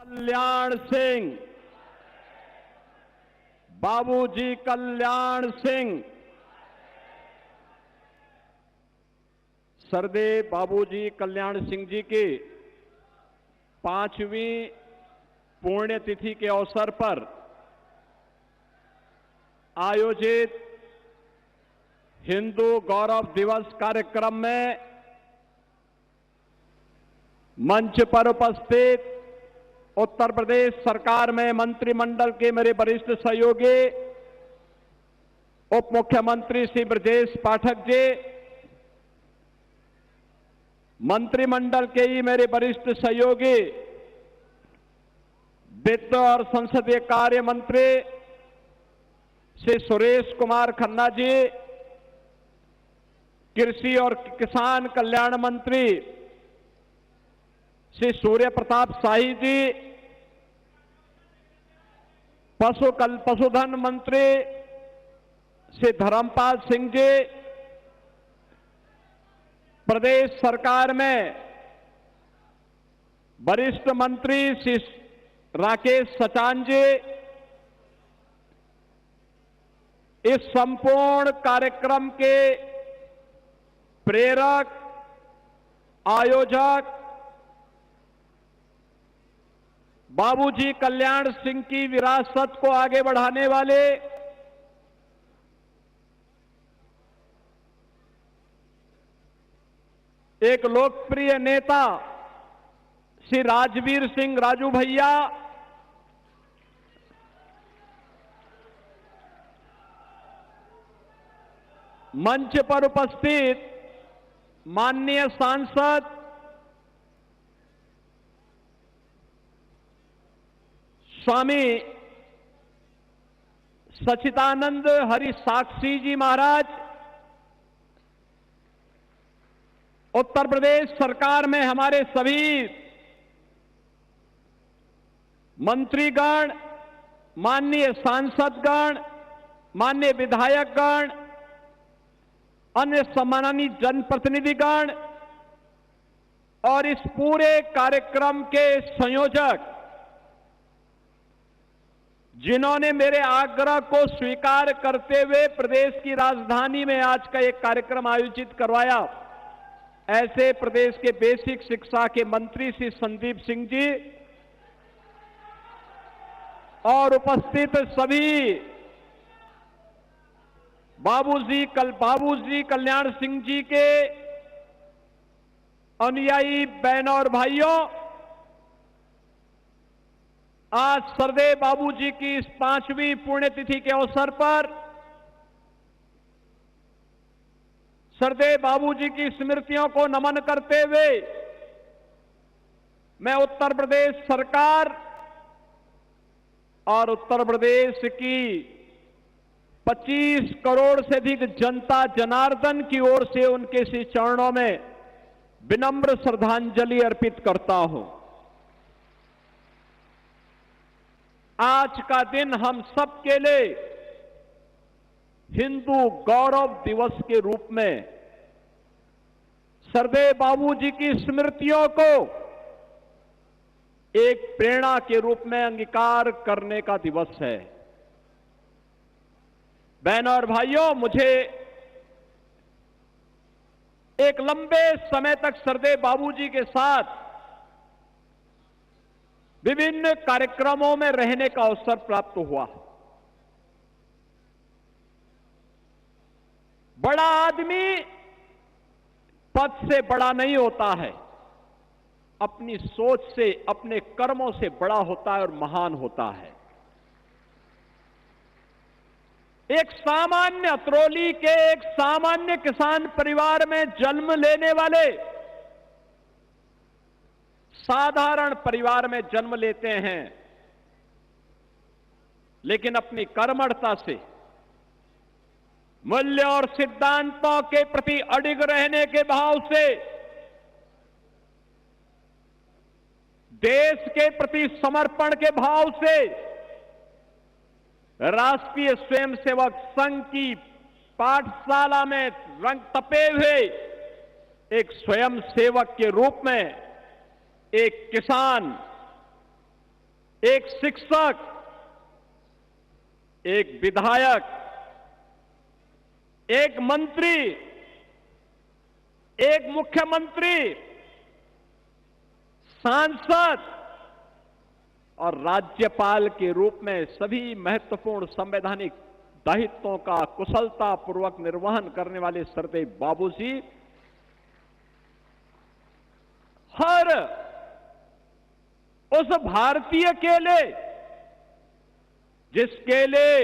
कल्याण सिंह, बाबूजी कल्याण सिंह। सरदेव बाबूजी कल्याण सिंह जी की 5वीं पुण्यतिथि के अवसर पर आयोजित हिंदू गौरव दिवस कार्यक्रम में मंच पर उपस्थित उत्तर प्रदेश सरकार में मंत्रिमंडल के मेरे वरिष्ठ सहयोगी उप मुख्यमंत्री श्री ब्रजेश पाठक जी, मंत्रिमंडल के ही मेरे वरिष्ठ सहयोगी वित्त और संसदीय कार्य मंत्री श्री सुरेश कुमार खन्ना जी, कृषि और किसान कल्याण मंत्री श्री सूर्य प्रताप शाही जी, पशुधन मंत्री श्री धर्मपाल सिंह जी, प्रदेश सरकार में वरिष्ठ मंत्री श्री राकेश सचान जी, इस संपूर्ण कार्यक्रम के प्रेरक, आयोजक, बाबूजी कल्याण सिंह की विरासत को आगे बढ़ाने वाले एक लोकप्रिय नेता श्री राजवीर सिंह राजू भैया, मंच पर उपस्थित माननीय सांसद स्वामी सच्चिदानंद हरि साक्षी जी महाराज, उत्तर प्रदेश सरकार में हमारे सभी मंत्रीगण, माननीय सांसदगण, माननीय विधायकगण, अन्य सम्मानित जनप्रतिनिधिगण और इस पूरे कार्यक्रम के संयोजक, जिन्होंने मेरे आग्रह को स्वीकार करते हुए प्रदेश की राजधानी में आज का एक कार्यक्रम आयोजित करवाया, ऐसे प्रदेश के बेसिक शिक्षा के मंत्री श्री संदीप सिंह जी और उपस्थित सभी बाबूजी कल्याण सिंह जी के अनुयायी बहनों और भाइयों, आज सरदेव बाबूजी की इस 5वीं पुण्यतिथि के अवसर पर सरदेव बाबूजी की स्मृतियों को नमन करते हुए मैं उत्तर प्रदेश सरकार और उत्तर प्रदेश की 25 करोड़ से अधिक जनता जनार्दन की ओर से उनके श्री चरणों में विनम्र श्रद्धांजलि अर्पित करता हूं। आज का दिन हम सबके लिए हिंदू गौरव दिवस के रूप में सरदेव बाबूजी की स्मृतियों को एक प्रेरणा के रूप में अंगीकार करने का दिवस है। बहनों और भाइयों, मुझे एक लंबे समय तक सरदेव बाबूजी के साथ विभिन्न कार्यक्रमों में रहने का अवसर प्राप्त हुआ। बड़ा आदमी पद से बड़ा नहीं होता है, अपनी सोच से, अपने कर्मों से बड़ा होता है और महान होता है। एक सामान्य अतरौली के एक सामान्य किसान परिवार में जन्म लेने वाले, साधारण परिवार में जन्म लेते हैं, लेकिन अपनी कर्मठता से, मूल्य और सिद्धांतों के प्रति अडिग रहने के भाव से, देश के प्रति समर्पण के भाव से राष्ट्रीय स्वयंसेवक संघ की पाठशाला में रंग तपे हुए एक स्वयं सेवक के रूप में, एक किसान, एक शिक्षक, एक विधायक, एक मंत्री, एक मुख्यमंत्री, सांसद और राज्यपाल के रूप में सभी महत्वपूर्ण संवैधानिक दायित्वों का कुशलता पूर्वक निर्वहन करने वाले सरदेव बाबूजी हर उस भारतीय के लिए जिसके लिए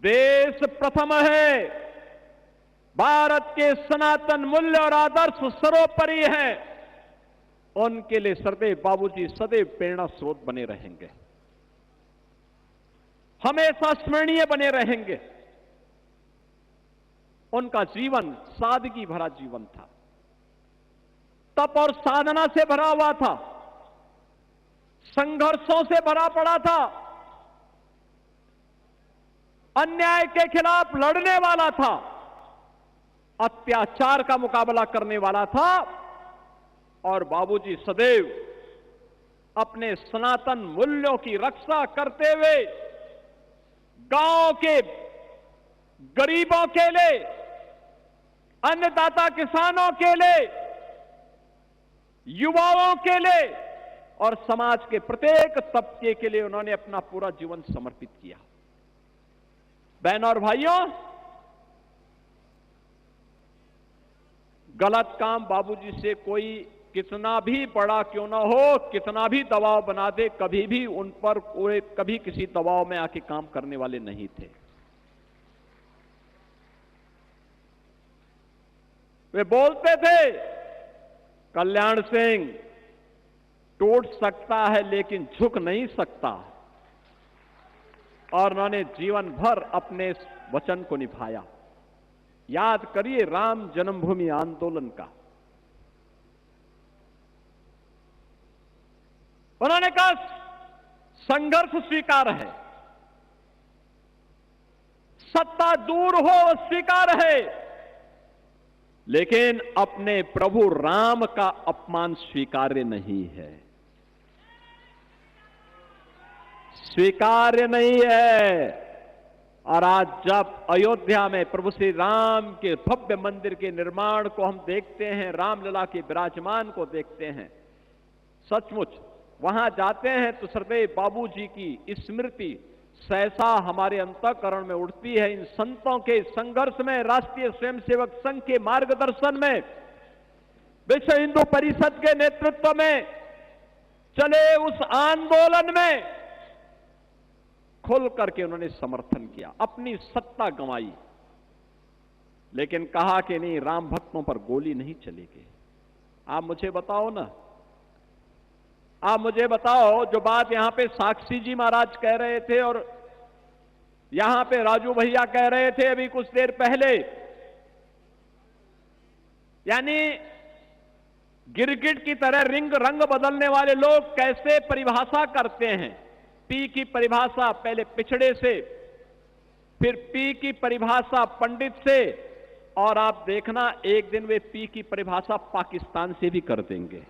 देश प्रथम है, भारत के सनातन मूल्य और आदर्श सर्वोपरि है, उनके लिए सरदेव बाबूजी सदैव प्रेरणा स्रोत बने रहेंगे, हमेशा स्मरणीय बने रहेंगे। उनका जीवन सादगी भरा जीवन था, तप और साधना से भरा हुआ था, संघर्षों से भरा पड़ा था, अन्याय के खिलाफ लड़ने वाला था, अत्याचार का मुकाबला करने वाला था। और बाबूजी सदैव अपने सनातन मूल्यों की रक्षा करते हुए गांव के गरीबों के लिए, अन्नदाता किसानों के लिए, युवाओं के लिए और समाज के प्रत्येक तबके के लिए उन्होंने अपना पूरा जीवन समर्पित किया। बहनों और भाइयों, गलत काम बाबूजी से कोई कितना भी बड़ा क्यों ना हो, कितना भी दबाव बना दे, कभी भी उन पर कभी किसी दबाव में आके काम करने वाले नहीं थे। वे बोलते थे, कल्याण सिंह टूट सकता है लेकिन झुक नहीं सकता, और उन्होंने जीवन भर अपने वचन को निभाया। याद करिए राम जन्मभूमि आंदोलन का, उन्होंने कहा संघर्ष स्वीकार है, सत्ता दूर हो स्वीकार है, लेकिन अपने प्रभु राम का अपमान स्वीकार्य नहीं है, स्वीकार्य नहीं है। और आज जब अयोध्या में प्रभु श्री राम के भव्य मंदिर के निर्माण को हम देखते हैं, रामलला के विराजमान को देखते हैं, सचमुच वहां जाते हैं तो सरदेव बाबूजी की स्मृति सहसा हमारे अंतःकरण में उठती है। इन संतों के संघर्ष में, राष्ट्रीय स्वयंसेवक संघ के मार्गदर्शन में, विश्व हिंदू परिषद के नेतृत्व में चले उस आंदोलन में खुल करके उन्होंने समर्थन किया, अपनी सत्ता गंवाई, लेकिन कहा कि नहीं, राम भक्तों पर गोली नहीं चलेगी। आप मुझे बताओ ना, आप मुझे बताओ, जो बात यहां पे साक्षी जी महाराज कह रहे थे और यहां पे राजू भैया कह रहे थे अभी कुछ देर पहले, यानी गिरगिट की तरह रंग बदलने वाले लोग कैसे परिभाषा करते हैं। पी की परिभाषा पहले पिछड़े से, फिर पी की परिभाषा पंडित से, और आप देखना एक दिन वे पी की परिभाषा पाकिस्तान से भी कर देंगे।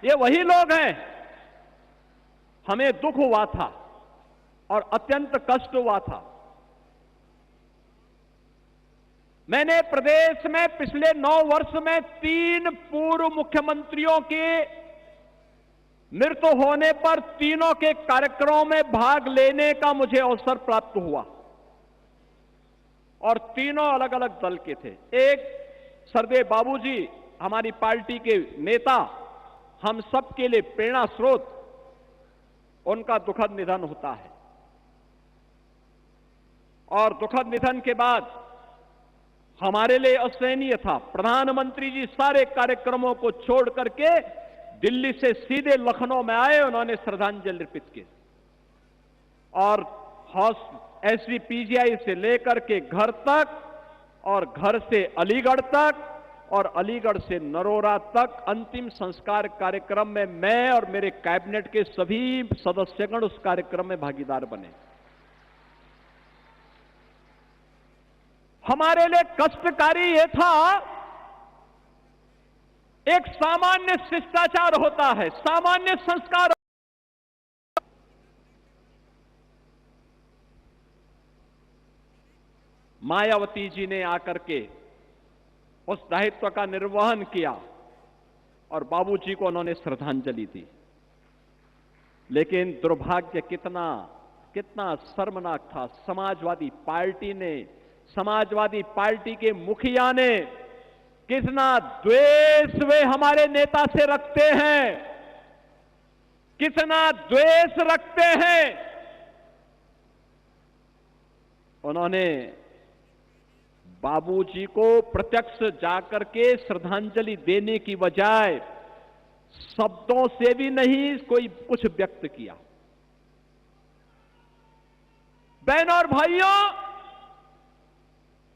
ये वही लोग हैं। हमें दुख हुआ था और अत्यंत कष्ट हुआ था। मैंने प्रदेश में पिछले 9 वर्ष में 3 पूर्व मुख्यमंत्रियों के मृत्यु होने पर तीनों के कार्यक्रमों में भाग लेने का मुझे अवसर प्राप्त हुआ, और तीनों अलग अलग दल के थे। एक सरदेव बाबूजी हमारी पार्टी के नेता, हम सब के लिए प्रेरणा स्रोत, उनका दुखद निधन होता है, और दुखद निधन के बाद हमारे लिए असहनीय था। प्रधानमंत्री जी सारे कार्यक्रमों को छोड़ करके दिल्ली से सीधे लखनऊ में आए, उन्होंने श्रद्धांजलि अर्पित की, और एसजीपीजीआई से लेकर के घर तक, और घर से अलीगढ़ तक, और अलीगढ़ से नरोरा तक अंतिम संस्कार कार्यक्रम में मैं और मेरे कैबिनेट के सभी सदस्यगण उस कार्यक्रम में भागीदार बने। हमारे लिए कष्टकारी यह था एक सामान्य शिष्टाचार होता है, सामान्य संस्कार। मायावती जी ने आकर के उस दायित्व का निर्वहन किया और बाबूजी को उन्होंने श्रद्धांजलि दी। लेकिन दुर्भाग्य कितना कितना शर्मनाक था। समाजवादी पार्टी ने, समाजवादी पार्टी के मुखिया ने कितना द्वेष वे हमारे नेता से रखते हैं, कितना द्वेष रखते हैं। उन्होंने बाबूजी को प्रत्यक्ष जाकर के श्रद्धांजलि देने की बजाय शब्दों से भी नहीं कोई कुछ व्यक्त किया। बहनों और भाइयों,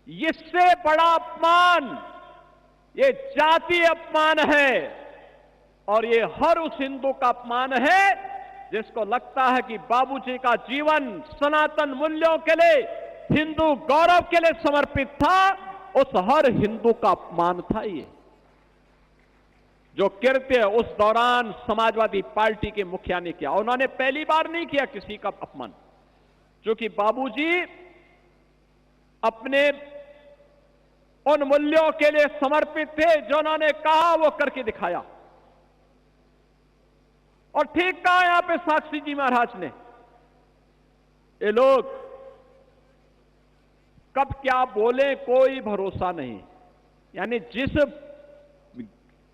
इससे बड़ा अपमान ये जातीय अपमान है और ये हर उस हिंदू का अपमान है जिसको लगता है कि बाबूजी का जीवन सनातन मूल्यों के लिए, हिंदू गौरव के लिए समर्पित था। उस हर हिंदू का अपमान था ये जो कृत्य उस दौरान समाजवादी पार्टी के मुखिया ने किया। उन्होंने पहली बार नहीं किया किसी का अपमान, क्योंकि बाबूजी अपने उन मूल्यों के लिए समर्पित थे जो उन्होंने कहा वो करके दिखाया। और ठीक कहा यहां पे साक्षी जी महाराज ने, ये लोग कब क्या बोले कोई भरोसा नहीं। यानी जिस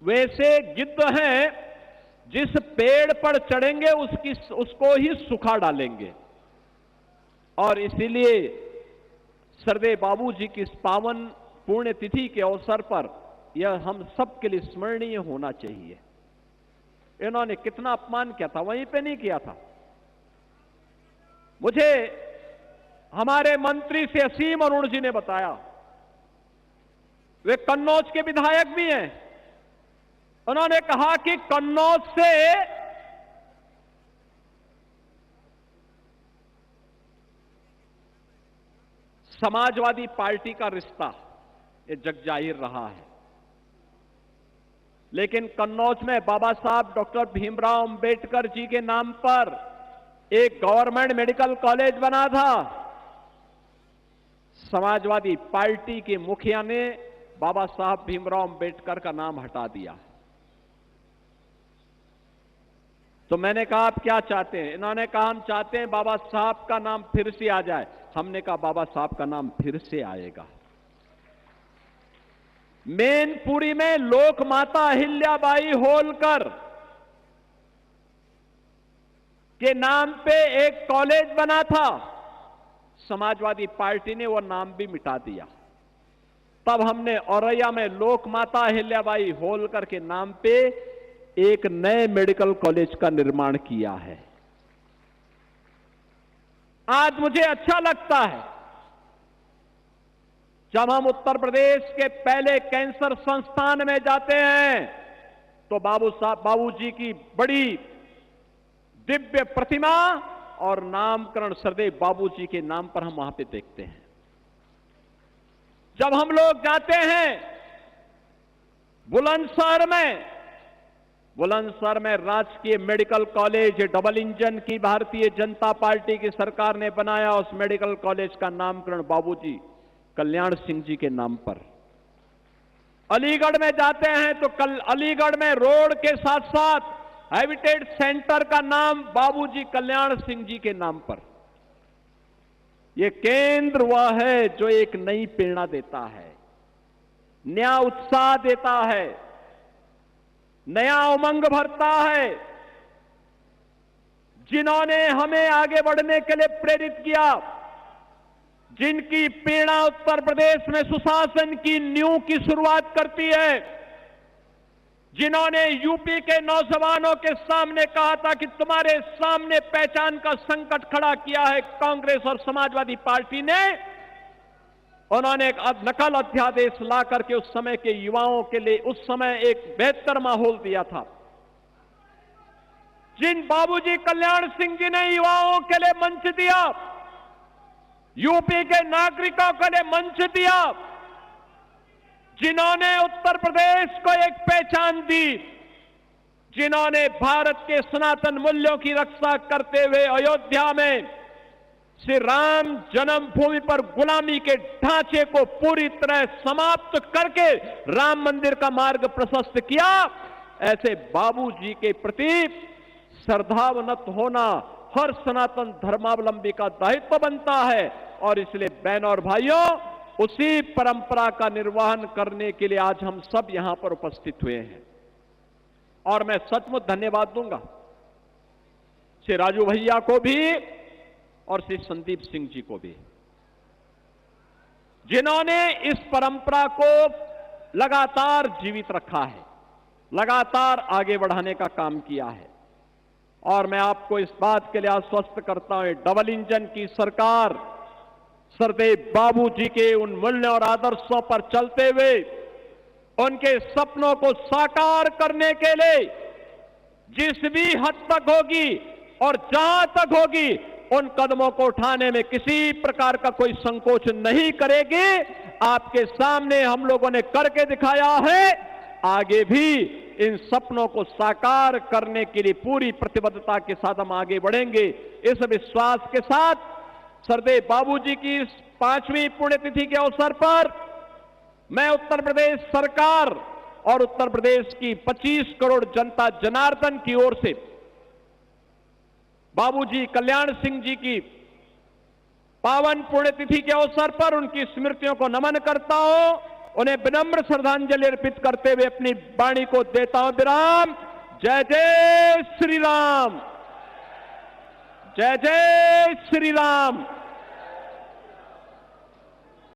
वैसे गिद्ध हैं, जिस पेड़ पर चढ़ेंगे उसको ही सुखा डालेंगे। और इसीलिए सरदेव बाबूजी की इस पावन पुण्यतिथि के अवसर पर यह हम सब के लिए स्मरणीय होना चाहिए। इन्होंने कितना अपमान किया था, वहीं पे नहीं किया था। मुझे हमारे मंत्री से असीम अरुण जी ने बताया, वे कन्नौज के विधायक भी हैं। उन्होंने कहा कि कन्नौज से समाजवादी पार्टी का रिश्ता ये जगजाहिर रहा है, लेकिन कन्नौज में बाबा साहब डॉक्टर भीमराव अंबेडकर जी के नाम पर एक गवर्नमेंट मेडिकल कॉलेज बना था। समाजवादी पार्टी के मुखिया ने बाबा साहब भीमराव अंबेडकर का नाम हटा दिया। तो मैंने कहा आप क्या चाहते हैं? इन्होंने कहा हम चाहते हैं बाबा साहब का नाम फिर से आ जाए। हमने कहा बाबा साहब का नाम फिर से आएगा। मैनपुरी में लोक माता अहिल्याबाई होलकर के नाम पे एक कॉलेज बना था, समाजवादी पार्टी ने वो नाम भी मिटा दिया। तब हमने औरैया में लोक माता अहिल्याबाई होलकर के नाम पे एक नए मेडिकल कॉलेज का निर्माण किया है। आज मुझे अच्छा लगता है जब हम उत्तर प्रदेश के पहले कैंसर संस्थान में जाते हैं तो बाबूजी की बड़ी दिव्य प्रतिमा और नामकरण सरदेव बाबूजी के नाम पर हम वहां पे देखते हैं। जब हम लोग जाते हैं बुलंदशहर में राजकीय मेडिकल कॉलेज डबल इंजन की भारतीय जनता पार्टी की सरकार ने बनाया। उस मेडिकल कॉलेज का नामकरण बाबूजी कल्याण सिंह जी के नाम पर। अलीगढ़ में जाते हैं तो अलीगढ़ में रोड के साथ साथ हैबिटेट सेंटर का नाम बाबूजी कल्याण सिंह जी के नाम पर। यह केंद्र वह है जो एक नई प्रेरणा देता है, नया उत्साह देता है, नया उमंग भरता है। जिन्होंने हमें आगे बढ़ने के लिए प्रेरित किया, जिनकी प्रेरणा उत्तर प्रदेश में सुशासन की नींव की शुरुआत करती है, जिन्होंने यूपी के नौजवानों के सामने कहा था कि तुम्हारे सामने पहचान का संकट खड़ा किया है कांग्रेस और समाजवादी पार्टी ने, उन्होंने एक नकल अध्यादेश ला करके उस समय के युवाओं के लिए उस समय एक बेहतर माहौल दिया था। जिन बाबूजी कल्याण सिंह जी ने युवाओं के लिए मंच दिया, यूपी के नागरिकों के लिए मंच दिया, जिन्होंने उत्तर प्रदेश को एक पहचान दी, जिन्होंने भारत के सनातन मूल्यों की रक्षा करते हुए अयोध्या में श्री राम जन्मभूमि पर गुलामी के ढांचे को पूरी तरह समाप्त करके राम मंदिर का मार्ग प्रशस्त किया, ऐसे बाबूजी के प्रति श्रद्धावनत होना हर सनातन धर्मावलंबी का दायित्व बनता है। और इसलिए बहनों और भाइयों, उसी परंपरा का निर्वहन करने के लिए आज हम सब यहां पर उपस्थित हुए हैं। और मैं सचमुच धन्यवाद दूंगा श्री राजू भैया को भी और श्री संदीप सिंह जी को भी, जिन्होंने इस परंपरा को लगातार जीवित रखा है, लगातार आगे बढ़ाने का काम किया है। और मैं आपको इस बात के लिए आश्वस्त करता हूं, डबल इंजन की सरकार सरदेव बाबूजी के उन मूल्यों और आदर्शों पर चलते हुए उनके सपनों को साकार करने के लिए जिस भी हद तक होगी और जहां तक होगी उन कदमों को उठाने में किसी प्रकार का कोई संकोच नहीं करेगी। आपके सामने हम लोगों ने करके दिखाया है, आगे भी इन सपनों को साकार करने के लिए पूरी प्रतिबद्धता के साथ हम आगे बढ़ेंगे। इस विश्वास के साथ सरदेव बाबूजी की इस 5वीं पुण्यतिथि के अवसर पर मैं उत्तर प्रदेश सरकार और उत्तर प्रदेश की 25 करोड़ जनता जनार्दन की ओर से बाबूजी कल्याण सिंह जी की पावन पुण्यतिथि के अवसर पर उनकी स्मृतियों को नमन करता हूं, उन्हें विनम्र श्रद्धांजलि अर्पित करते हुए अपनी वाणी को देता हूं विराम। जय जय श्री राम, जय जय श्री राम।